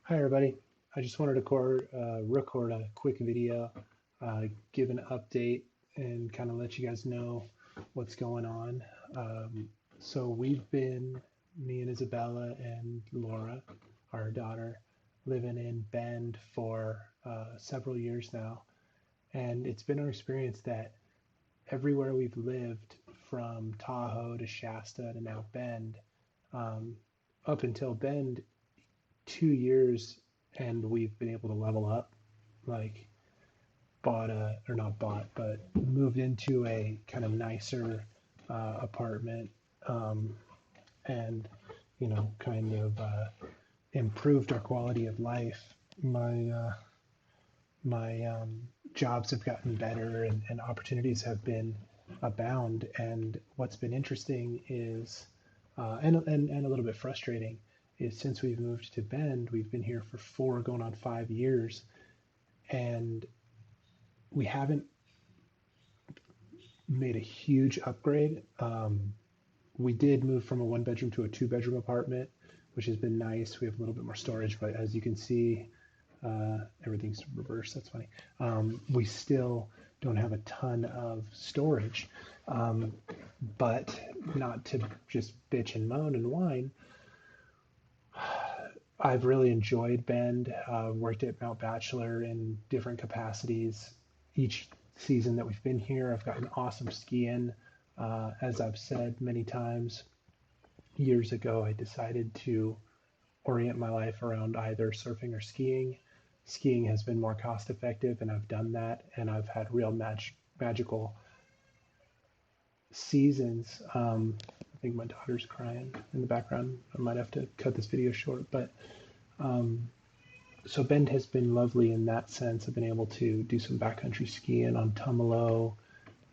Hi everybody. I just wanted to record a quick video, give an update, and kind of let you guys know what's going on. So me and Isabella and Laura, our daughter, living in Bend for several years now, and it's been our experience that everywhere we've lived, from Tahoe to Shasta to now Bend, um, up until Bend, 2 years and we've been able to level up, like bought a, or not bought, but moved into a kind of nicer apartment, um, and, kind of improved our quality of life. My jobs have gotten better, and opportunities have been abound. And what's been interesting is, and a little bit frustrating, is since we've moved to Bend, we've been here for 4 going on 5 years, and we haven't made a huge upgrade. We did move from a 1 bedroom to a 2 bedroom apartment, which has been nice. We have a little bit more storage, but as you can see, everything's reversed. That's funny. We still don't have a ton of storage, but not to just bitch and moan and whine. I've really enjoyed Bend. Worked at Mount Bachelor in different capacities. Each season that we've been here, I've gotten awesome skiing. As I've said many times, years ago, I decided to orient my life around either surfing or skiing. Skiing has been more cost effective, and I've done that, and I've had real magical seasons. I think my daughter's crying in the background. I might have to cut this video short, but so Bend has been lovely in that sense. I've been able to do some backcountry skiing on Tumalo,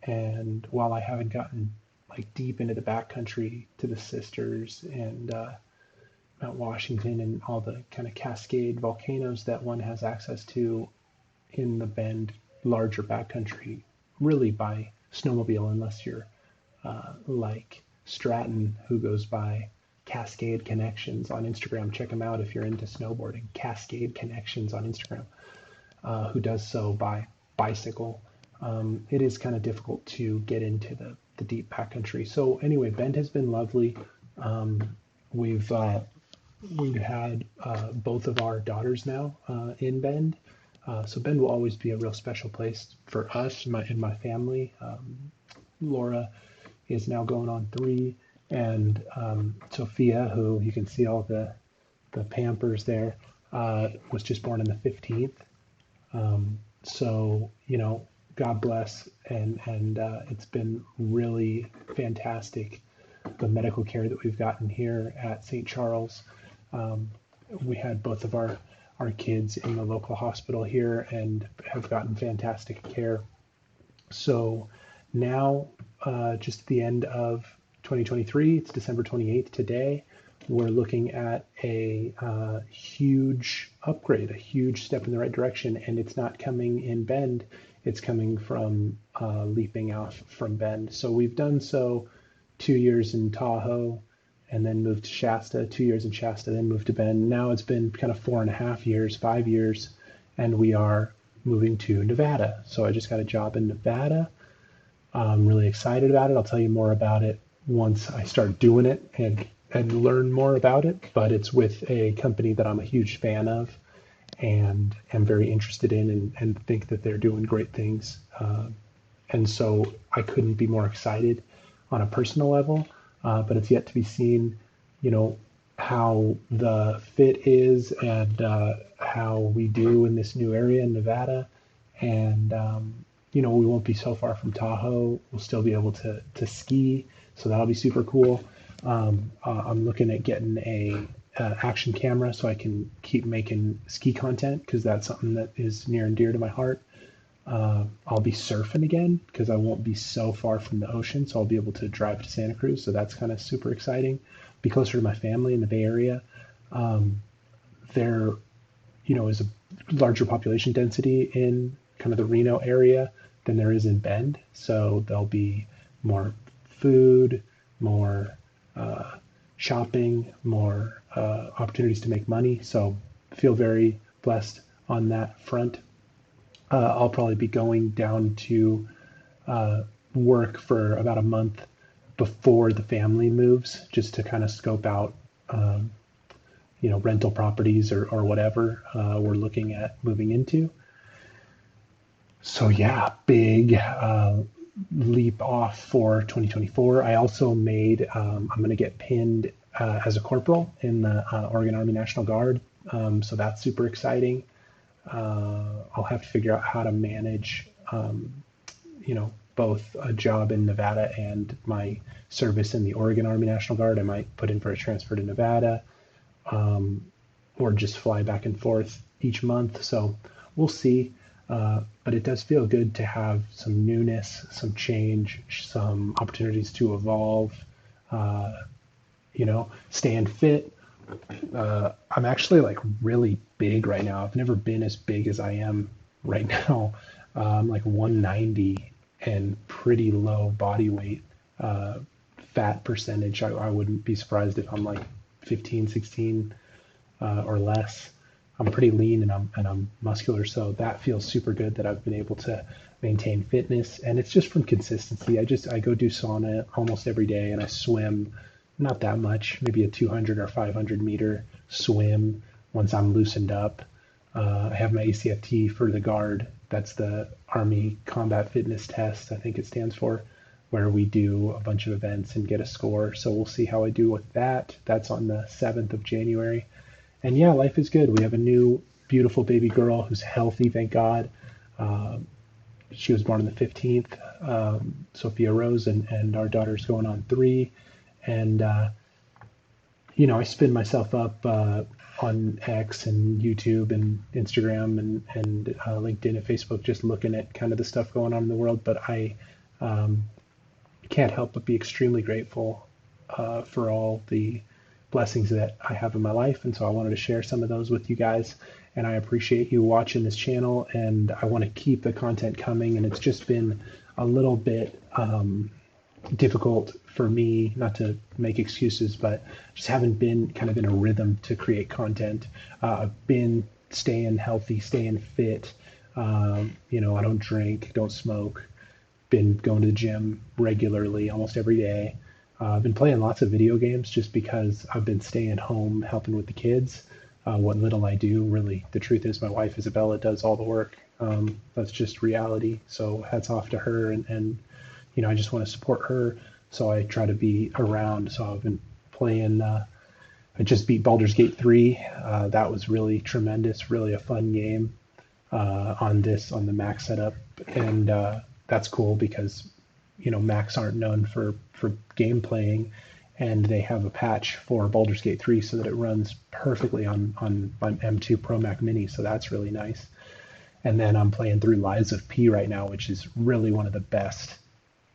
and while I haven't gotten like deep into the backcountry to the Sisters and Mount Washington and all the kind of Cascade volcanoes that one has access to in the Bend larger backcountry, really by snowmobile, unless you're like Stratton, who goes by Cascade Connections on Instagram. Check him out if you're into snowboarding. Cascade Connections on Instagram, who does so by bicycle. It is kind of difficult to get into the deep backcountry. So anyway, Bend has been lovely. We've had both of our daughters now in Bend. So Bend will always be a real special place for us and my family. Laura is now going on 3, and Sophia, who you can see all the Pampers there, was just born on the 15th. So God bless, and it's been really fantastic, the medical care that we've gotten here at St. Charles. We had both of our kids in the local hospital here and have gotten fantastic care. So now, just at the end of 2023, it's December 28th today, we're looking at a huge upgrade, a huge step in the right direction, and it's not coming in Bend, it's coming from leaping off from Bend. So we've done so 2 years in Tahoe, and then moved to Shasta, 2 years in Shasta, then moved to Bend. Now it's been kind of 4.5 years, 5 years, and we are moving to Nevada. So I just got a job in Nevada. I'm really excited about it. I'll tell you more about it once I start doing it and learn more about it. But it's with a company that I'm a huge fan of and am very interested in, and think that they're doing great things. And so I couldn't be more excited on a personal level. But it's yet to be seen, how the fit is, and how we do in this new area in Nevada. And we won't be so far from Tahoe. We'll still be able to ski, so that'll be super cool. I'm looking at getting a action camera so I can keep making ski content, because that's something that is near and dear to my heart. I'll be surfing again because I won't be so far from the ocean, so I'll be able to drive to Santa Cruz. So that's kind of super exciting. Be closer to my family in the Bay Area. There, is a larger population density in kind of the Reno area than there is in Bend. So there'll be more food, more shopping, more opportunities to make money. So feel very blessed on that front. I'll probably be going down to work for about a month before the family moves, just to kind of scope out, rental properties or whatever we're looking at moving into. So yeah, big leap off for 2024. I also made, I'm going to get pinned as a corporal in the Oregon Army National Guard. So that's super exciting. I'll have to figure out how to manage, both a job in Nevada and my service in the Oregon Army National Guard. I might put in for a transfer to Nevada, or just fly back and forth each month. So we'll see. But it does feel good to have some newness, some change, some opportunities to evolve, staying fit. I'm actually like really big right now. I've never been as big as I am right now. I'm like 190 and pretty low body weight, fat percentage. I wouldn't be surprised if I'm like 15, 16 or less. I'm pretty lean and I'm muscular, so that feels super good that I've been able to maintain fitness. And it's just from consistency. I go do sauna almost every day, and I swim, not that much, maybe a 200 or 500 meter swim once I'm loosened up. I have my ACFT for the Guard. That's the Army Combat Fitness Test, I think it stands for, where we do a bunch of events and get a score. So we'll see how I do with that. That's on the 7th of January. And yeah, life is good. We have a new beautiful baby girl who's healthy, thank God. She was born on the 15th, Sophia Rose, and our daughter's going on 3. And, I spin myself up on X and YouTube and Instagram and LinkedIn and Facebook, just looking at kind of the stuff going on in the world. But I can't help but be extremely grateful for all the blessings that I have in my life. And so I wanted to share some of those with you guys. And I appreciate you watching this channel, and I want to keep the content coming. And it's just been a little bit difficult for me, not to make excuses, but just haven't been kind of in a rhythm to create content. I've been staying healthy, staying fit. I don't drink, don't smoke, been going to the gym regularly almost every day. I've been playing lots of video games just because I've been staying home helping with the kids. What little I do, really, the truth is my wife Isabella does all the work. That's just reality. So hats off to her, and I just want to support her. So I try to be around. So I've been playing. I just beat Baldur's Gate 3. That was really tremendous, really a fun game on the Mac setup, and that's cool because Macs aren't known for game playing, and they have a patch for Baldur's Gate 3 so that it runs perfectly on my M2 Pro Mac Mini. So that's really nice. And then I'm playing through Lies of P right now, which is really one of the best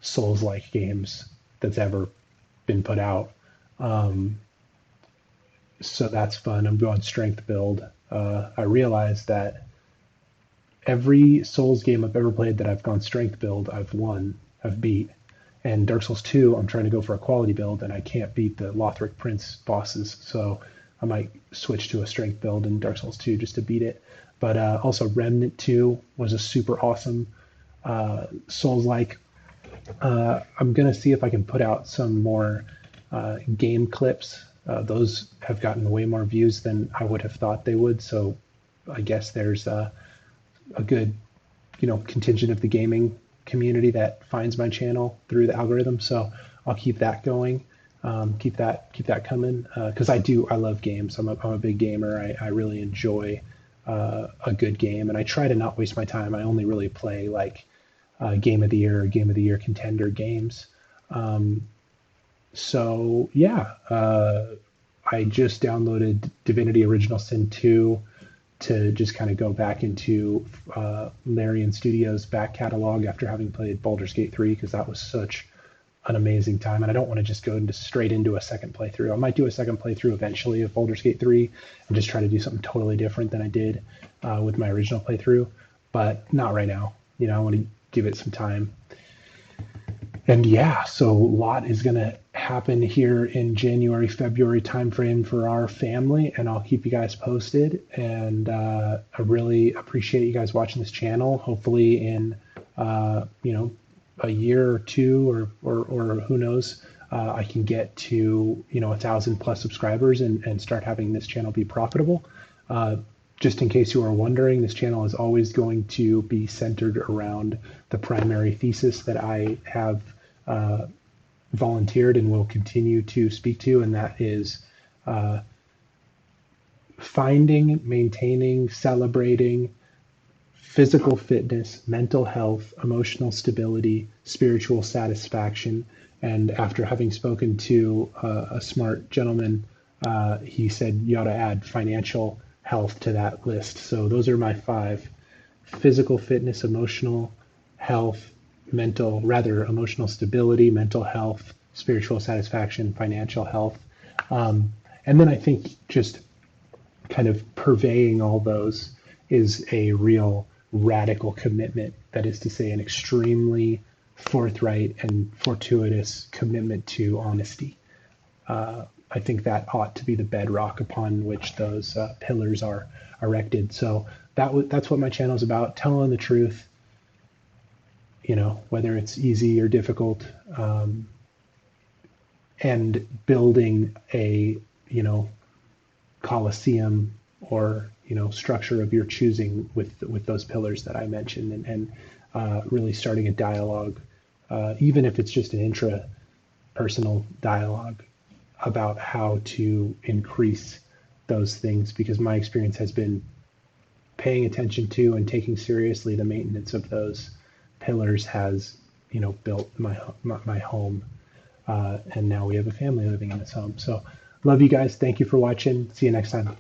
Souls-like games that's ever been put out. So that's fun. I'm doing strength build. I realized that every Souls game I've ever played that I've gone strength build, I've beat. And Dark Souls 2, I'm trying to go for a quality build, and I can't beat the Lothric Prince bosses. So I might switch to a strength build in Dark Souls 2 just to beat it. But also Remnant 2 was a super awesome Souls-like. I'm going to see if I can put out some more game clips. Those have gotten way more views than I would have thought they would. So I guess there's a good, contingent of the gaming community that finds my channel through the algorithm. So I'll keep that going, keep that coming. Cause I love games. I'm a big gamer. I really enjoy a good game, and I try to not waste my time. I only really play like game of the year or game of the year contender games. So yeah, I just downloaded Divinity Original Sin 2 to just kind of go back into Larian Studios' back catalog after having played Baldur's Gate 3, because that was such an amazing time. And I don't want to just go straight into a second playthrough. I might do a second playthrough eventually of Baldur's Gate 3 and just try to do something totally different than I did with my original playthrough, but not right now. I want to give it some time. And yeah, so a lot is going to happen happen here in January, February timeframe for our family, and I'll keep you guys posted. And I really appreciate you guys watching this channel. Hopefully in a year or two, or who knows, I can get to 1,000+ subscribers and start having this channel be profitable. Just in case you are wondering, this channel is always going to be centered around the primary thesis that I have volunteered and will continue to speak to, and that is finding, maintaining, celebrating physical fitness, mental health, emotional stability, spiritual satisfaction. And after having spoken to a smart gentleman, he said you ought to add financial health to that list. So those are my 5: physical fitness, emotional health, emotional stability, mental health, spiritual satisfaction, financial health. And then I think just kind of purveying all those is a real radical commitment. That is to say, an extremely forthright and fortuitous commitment to honesty. I think that ought to be the bedrock upon which those pillars are erected. So that's what my channel is about: telling the truth, whether it's easy or difficult, and building a coliseum or structure of your choosing with those pillars that I mentioned, and really starting a dialogue, even if it's just an intra-personal dialogue about how to increase those things, because my experience has been paying attention to and taking seriously the maintenance of those pillars has built my home, and now we have a family living in this home. So love you guys. Thank you for watching. See you next time.